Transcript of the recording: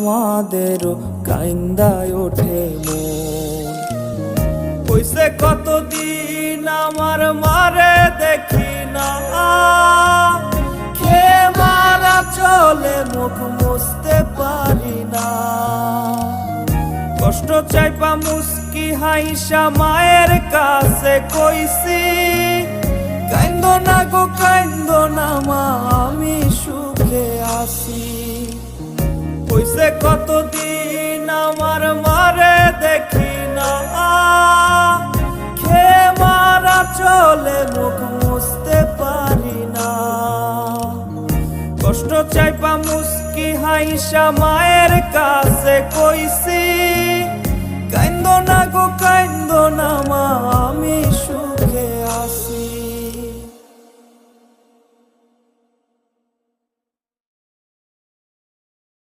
আমাদেরও কাইন্দায় ওঠে মন। কইছে কতদিন আমার মারে দেখি না, খেয়ে মারা চলে মুখ মুছতে পারি না। কষ্ট চাইপা মুস্কি হাইসা মায়ের কাছে কইছি, কাইন্দো না গো কাইন্দো না মা, আমি সুখে আছি। কইছে কতদিন আমার মারে দেখি না, খেয়ে মারা চলে মুখ মুছতে পারি না। কষ্ট চাইপা মুস্কি হাইসা মায়ের কাছে কইছি, কাইন্দো না গো কাইন্দো না মা, আমি সুখে আছি।